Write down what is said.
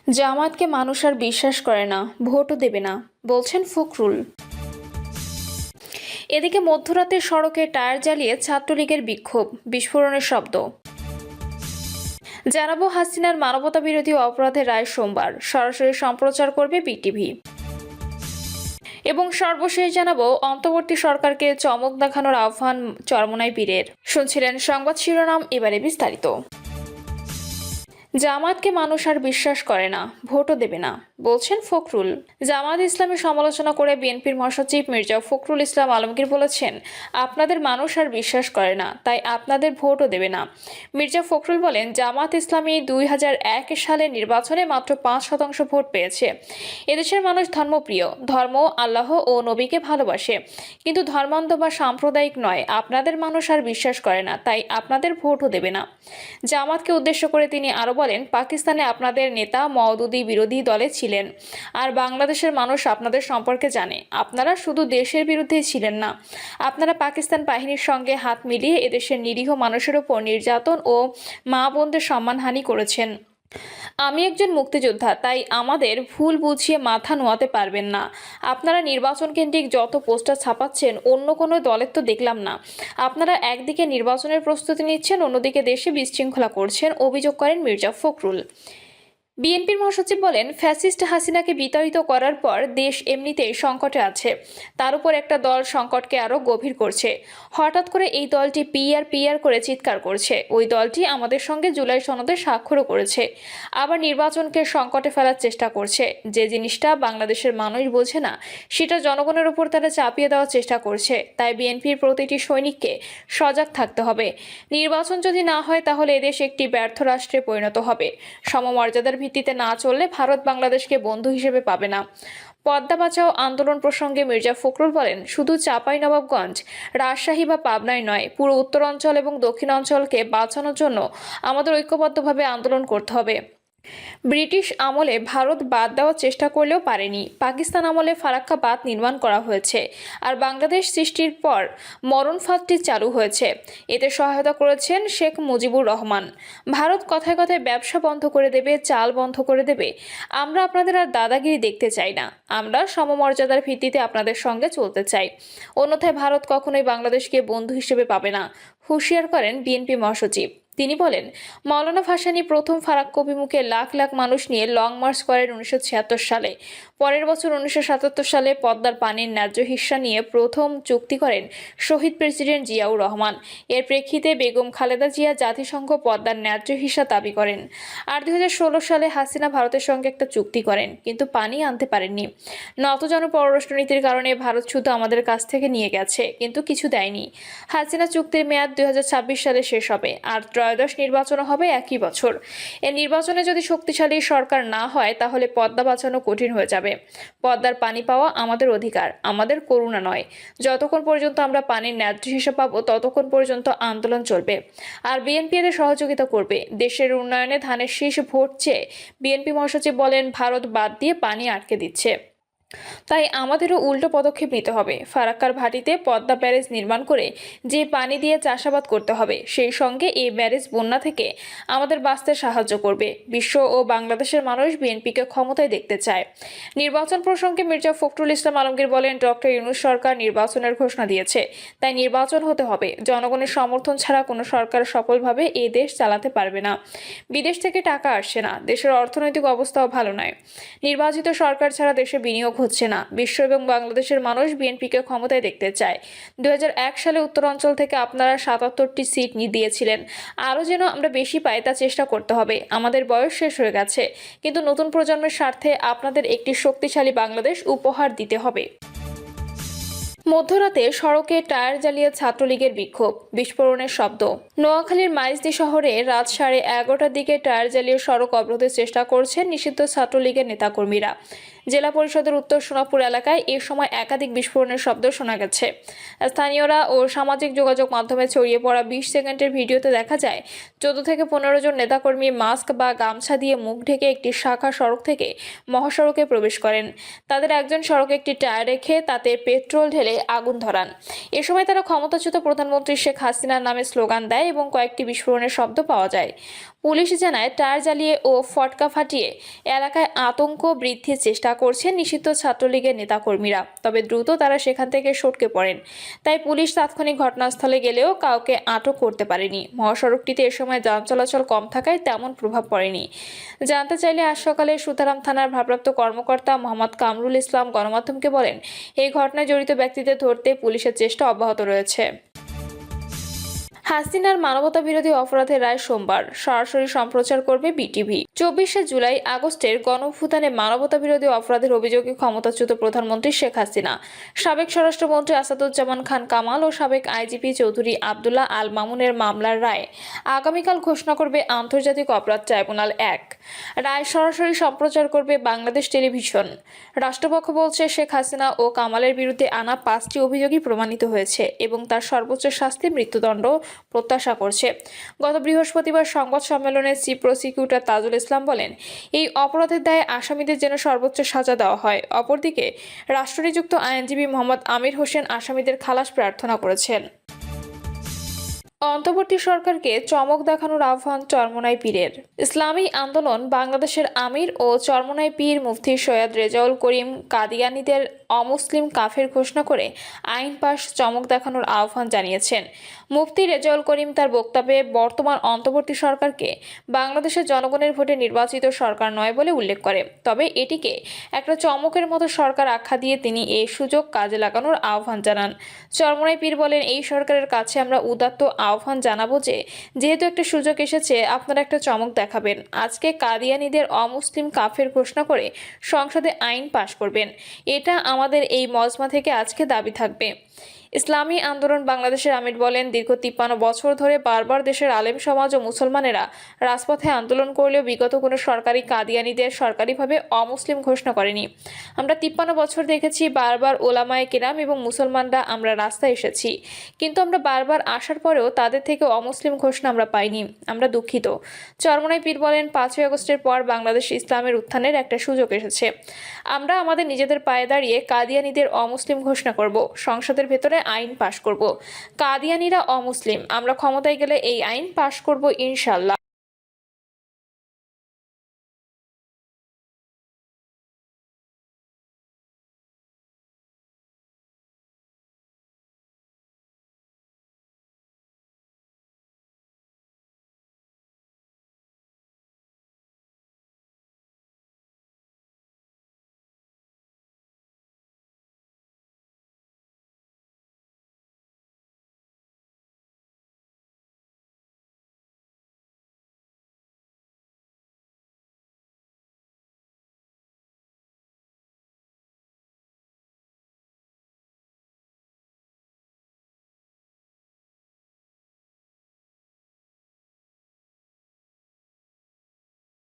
জামায়াতকে মানুষ আর বিশ্বাস করে না, ভোটও দেবে না, বলছেন ফখরুল। এদিকে মধ্যরাতে সড়কে টায়ার জ্বালিয়ে ছাত্রলীগের বিক্ষোভ, বিস্ফোরণের শব্দ। জানাবো হাসিনার মানবতাবিরোধী অপরাধের রায় সোমবার, সরাসরি সম্প্রচার করবে বিটিভি। এবং সর্বশেষ জানাবো অন্তর্বর্তী সরকারকে চমক দেখানোর আহ্বান চরমোনাই পীরের। শুনছিলেন সংবাদ শিরোনাম, এবারে বিস্তারিত। জামায়াতকে মানুষ আর বিশ্বাস করে না, ভোটও দেবে না, বলছেন ফখরুল। জামায়াত ইসলামের সমালোচনা করে বিএনপির মহাসচিব মির্জা ফখরুল ইসলাম আলমগীর বলেছেন, আপনাদের মানুষ আর বিশ্বাস করে না, তাই আপনাদের ভোটও দেবে না। মির্জা ফখরুল বলেন, জামায়াত ইসলামী 2001 সালের নির্বাচনে মাত্র 5% ভোট পেয়েছে। এদেশের মানুষ ধর্মপ্রিয়, ধর্ম, আল্লাহ ও নবীকে ভালোবাসে, কিন্তু ধর্মান্ধ বা সাম্প্রদায়িক নয়। আপনাদের মানুষ আর বিশ্বাস করে না, তাই আপনাদের ভোটও দেবে না। জামায়াতকে উদ্দেশ্য করে তিনি আরো বলেন, পাকিস্তানে আপনাদের নেতা মওদুদি বিরোধী দলে ছিলেন, আর বাংলাদেশের মানুষ আপনাদের সম্পর্কে জানে। আপনারা শুধু দেশের বিরুদ্ধে ছিলেন না, আপনারা পাকিস্তান বাহিনীর সঙ্গে হাত মিলিয়ে এদেশের নিরীহ মানুষের উপর নির্যাতন ও মা বোনদের সম্মানহানি করেছেন। আমি একজন মুক্তিযোদ্ধা, তাই আমাদের ভুল বুঝিয়ে মাথা নোয়াতে পারবেন না। আপনারা নির্বাচন কেন্দ্রিক যত পোস্টার ছাপাচ্ছেন, অন্য কোনো দলের তো দেখলাম না। আপনারা একদিকে নির্বাচনের প্রস্তুতি নিচ্ছেন, অন্যদিকে দেশে বিশৃঙ্খলা করছেন, অভিযোগ করেন মির্জা ফখরুল। বিএনপির মহাসচিব বলেন, ফ্যাসিস্ট হাসিনাকে বিতাড়িত করার পর দেশ এমনিতেই সংকটে আছে, তার উপর একটা দল সংকটকে আরও গভীর করছে। হঠাৎ করে এই দলটি পিআর করে চিৎকার করছে। ওই দলটি আমাদের সঙ্গে জুলাই সনদে স্বাক্ষরও করেছে, আবার নির্বাচনকে সংকটে ফেলার চেষ্টা করছে। যে জিনিসটা বাংলাদেশের মানুষ বোঝে না, সেটা জনগণের উপর তারা চাপিয়ে দেওয়ার চেষ্টা করছে। তাই বিএনপির প্রতিটি সৈনিককে সজাগ থাকতে হবে। নির্বাচন যদি না হয়, তাহলে এদেশ একটি ব্যর্থ রাষ্ট্রে পরিণত হবে। সমমর্যাদার ভিত্তিতে না চললে ভারত বাংলাদেশকে বন্ধু হিসেবে পাবে না। পদ্মা বাঁচাও আন্দোলন প্রসঙ্গে মির্জা ফখরুল বলেন, শুধু চাঁপাইনবাবগঞ্জ, রাজশাহী বা পাবনায় নয়, পুরো উত্তরাঞ্চল এবং দক্ষিণাঞ্চলকে বাঁচানোর জন্য আমাদের ঐক্যবদ্ধভাবে আন্দোলন করতে হবে। ব্রিটিশ আমলে ভারত বাঁধ দেওয়ার চেষ্টা করলেও পারেনি। পাকিস্তান আমলে ফারাক্কা বাঁধ নির্মাণ করা হয়েছে, আর বাংলাদেশ সৃষ্টির পর মরণ ফাঁদটি চালু হয়েছে। এতে সহায়তা করেছেন শেখ মুজিবুর রহমান। ভারত কথায় কথায় ব্যবসা বন্ধ করে দেবে, চাল বন্ধ করে দেবে। আমরা আপনাদের আর দাদাগিরি দেখতে চাই না। আমরা সমমর্যাদার ভিত্তিতে আপনাদের সঙ্গে চলতে চাই। অন্যথায় ভারত কখনোই বাংলাদেশকে বন্ধু হিসেবে পাবে না, হুঁশিয়ার করেন বিএনপি মহাসচিব। তিনি বলেন, মাওলানা ভাসানী প্রথম ফারাক্কা অভিমুখে লাখ লাখ মানুষ নিয়ে লং মার্চ করেন 1976 সালে। পরের বছর 1977 সালে পদ্মার পানির ন্যায্য হিস্সা নিয়ে প্রথম চুক্তি করেন শহীদ প্রেসিডেন্ট জিয়াউর রহমান। এর প্রেক্ষিতে বেগম খালেদা জিয়া জাতিসংঘ পদ্মার ন্যায্য হিস্সা দাবি করেন। আর 2016 সালে হাসিনা ভারতের সঙ্গে একটা চুক্তি করেন, কিন্তু পানি আনতে পারেননি। নতজন পররাষ্ট্রনীতির কারণে ভারত শুধু আমাদের কাছ থেকে নিয়ে গেছে, কিন্তু কিছু দেয়নি। হাসিনা চুক্তির মেয়াদ 2026 সালে শেষ হবে, আর ত্রয়োদশ নির্বাচনও হবে একই বছর। এই নির্বাচনে যদি শক্তিশালী সরকার না হয়, তাহলে পদ্মা বাঁচানো কঠিন হয়ে যাবে। পদ্মার পানি পাওয়া আমাদের অধিকার, আমাদের করুণা নয়। যতক্ষণ পর্যন্ত আমরা পানির ন্যায্য হিসেবে পাবো, ততক্ষণ পর্যন্ত আন্দোলন চলবে, আর বিএনপি এদের সহযোগিতা করবে। দেশের উন্নয়নে ধানের শীষ ভোট চেয়ে বিএনপি মহাসচিব বলেন, ভারত বাদ দিয়ে পানি আটকে দিচ্ছে, তাই আমাদেরও উল্টো পদক্ষেপ নিতে হবে। ফারাক্কার ভাটিতে পদ্মা ব্যারেজ নির্মাণ করে যে পানি দিয়ে চাষাবাদ করতে হবে, সেই সঙ্গে এই ব্যারেজ বন্যা থেকে আমাদের বাঁচতে সাহায্য করবে। বিশ্ব ও বাংলাদেশের মানুষ বিএনপিকে ক্ষমতায় দেখতে চায়। নির্বাচন প্রসঙ্গে মির্জা ফখরুল ইসলাম আলমগীর বলেন, ডক্টর ইউনূস সরকার নির্বাচনের ঘোষণা দিয়েছে, তাই নির্বাচন হতে হবে। জনগণের সমর্থন ছাড়া কোনো সরকার সফলভাবে এই দেশ চালাতে পারবে না। বিদেশ থেকে টাকা আসছে না, দেশের অর্থনৈতিক অবস্থাও ভালো নয়। নির্বাচিত সরকার ছাড়া দেশে বিনিয়োগ হচ্ছে না। বিশ্ব এবং বাংলাদেশের মানুষ বিএনপিকে ক্ষমতায় দেখতে চায়। 2001 সালে উত্তরাঞ্চল থেকে আপনারা 77টি সিট দিয়েছিলেন, আরও যেন আমরা বেশি পাই তা চেষ্টা করতে হবে। আমাদের বয়স শেষ হয়ে গেছে, কিন্তু নতুন প্রজন্মের স্বার্থে আপনাদের একটি শক্তিশালী বাংলাদেশ উপহার দিতে হবে। মধ্যরাতে সড়কে টায়ার জ্বালিয়ে ছাত্রলীগের বিক্ষোভ, বিস্ফোরণের শব্দ। নোয়াখালীর মাইজদী শহরে রাত 11:30টার দিকে টায়ার জ্বালিয়ে সড়ক অবরোধের চেষ্টা করছেন নিষিদ্ধ ছাত্রলীগের নেতাকর্মীরা। জেলা পরিষদের উত্তর সোনাপুর এলাকায় এ সময় একাধিক বিস্ফোরণের শব্দ শোনা গেছে। স্থানীয়রা ও সামাজিক যোগাযোগ মাধ্যমে ছড়িয়ে পড়া 20 সেকেন্ডের ভিডিওতে দেখা যায় 14 থেকে 15 জন নেতাকর্মী মাস্ক বা গামছা দিয়ে মুখ ঢেকে একটি শাখা সড়ক থেকে মহাসড়কে প্রবেশ করেন। তাদের একজন সড়কে একটি টায়ার রেখে তাতে পেট্রোল ঢেলে আগুন ধরান। এ সময় তারা ক্ষমতাচ্যুত প্রধানমন্ত্রী শেখ হাসিনার নামে স্লোগান দেয় এবং কয়েকটি বিস্ফোরণের শব্দ পাওয়া যায়। পুলিশ জানায় টায়ার জ্বালিয়ে ও ফটকা ফাটিয়ে এলাকায় আতঙ্ক বৃদ্ধির চেষ্টা করছেন নিষিদ্ধ ছাত্রলীগের নেতাকর্মীরা। তবে দ্রুত তারা সেখান থেকে সটকে পড়েন। তাই পুলিশ তাৎক্ষণিক ঘটনাস্থলে গেলেও কাউকে আটক করতে পারেনি। মহাসড়কটিতে এ সময় যান চলাচল কম থাকায় তেমন প্রভাব পড়েনি। জানতে চাইলে আজ সকালে সুতারাম থানার ভারপ্রাপ্ত কর্মকর্তা মোহাম্মদ কামরুল ইসলাম গণমাধ্যমকে বলেন, এই ঘটনায় জড়িত ব্যক্তিদের ধরতে পুলিশের চেষ্টা অব্যাহত রয়েছে। হাসিনার মানবতা বিরোধী অপরাধের রায় সোমবার সরাসরি সম্প্রচার করবে বিটিভি। 24শে জুলাই আগস্টের গণঅভ্যুত্থানে মানবতা বিরোধী অপরাধের অভিযোগে ক্ষমতাচ্যুত প্রধানমন্ত্রী শেখ হাসিনা, সাবেক স্বরাষ্ট্রমন্ত্রী আসাদুজ্জামান খান কামাল ও সাবেক আইজিপি চৌধুরী আবদুল্লাহ আল মামুনের মামলার রায় আগামীকাল ঘোষণা করবে আন্তর্জাতিক অপরাধ ট্রাইব্যুনাল 1। রায় সরাসরি সম্প্রচার করবে বাংলাদেশ টেলিভিশন। রাষ্ট্রপক্ষ বলছে, শেখ হাসিনা ও কামালের বিরুদ্ধে আনা 5টি অভিযোগই প্রমাণিত হয়েছে এবং তার সর্বোচ্চ শাস্তি মৃত্যুদণ্ড প্রত্যাশা করছে। গত বৃহস্পতিবার সংবাদ সম্মেলনে চিফ প্রসিকিউটর তাজুল ইসলাম বলেন, এই অপরাধের দায়ে আসামিদের যেন সর্বোচ্চ সাজা দেওয়া হয়। অপরদিকে রাষ্ট্রনিযুক্ত আইনজীবী মোহাম্মদ আমির হোসেন আসামিদের খালাস প্রার্থনা করেছেন। অন্তর্বর্তী সরকারকে চমক দেখানোর আহ্বান চরমোনাই পীরের। ইসলামী আন্দোলন বাংলাদেশের আমির ও চরমোনাই পীর মুফতি সৈয়দ রেজাউল করিম কাদিয়ানীদের অমুসলিম কাফের ঘোষণা করে আইন পাশ চমক দেখানোর আহ্বান জানিয়েছেন। মুফতি রেজাউল করিম তার বক্তব্যে বর্তমান অন্তর্বর্তী সরকারকে বাংলাদেশের জনগণের ভোটে নির্বাচিত সরকার নয় বলে উল্লেখ করে, তবে এটিকে একটা চমকের মতো সরকার আখ্যা দিয়ে তিনি এই সুযোগ কাজে লাগানোর আহ্বান জানান। চরমোনাই পীর বলেন, এই সরকারের কাছে আমরা উদাত্ত আহ্বান জানাবো যে যেহেতু একটা সুযোগ এসেছে, আপনারা একটা চমক দেখাবেন। আজকে কাদিয়ানীদের অমুসলিম কাফের ঘোষণা করে সংসদে আইন পাশ করবেন। এটা আমাদের এই মজমা থেকে আজকে দাবি থাকবে। ইসলামী আন্দোলন বাংলাদেশের আমির বলেন, দীর্ঘ 53 বছর ধরে বারবার দেশের আলেম সমাজ ও মুসলমানেরা রাজপথে আন্দোলন করলেও বিগত কোনো সরকারি কাদিয়ানীদের সরকারিভাবে অমুসলিম ঘোষণা করেনি। আমরা 53 বছর দেখেছি বারবার ওলামায়ে কেরাম এবং মুসলমানরা আমরা রাস্তায় এসেছি, কিন্তু আমরা বারবার আসার পরেও তাদের থেকে অমুসলিম ঘোষণা আমরা পাইনি। আমরা দুঃখিত। চরমোনাই পীর বলেন, 5ই আগস্টের পর বাংলাদেশ ইসলামের উত্থানের একটা সুযোগ এসেছে। আমরা আমাদের নিজেদের পায়ে দাঁড়িয়ে কাদিয়ানীদের অমুসলিম ঘোষণা করব, সংসদের ভেতরে আইন পাশ করব। কাদিয়ানীরা অমুসলিম, আমরা ক্ষমতায় গেলে এই আইন পাশ করব ইনশাআল্লাহ।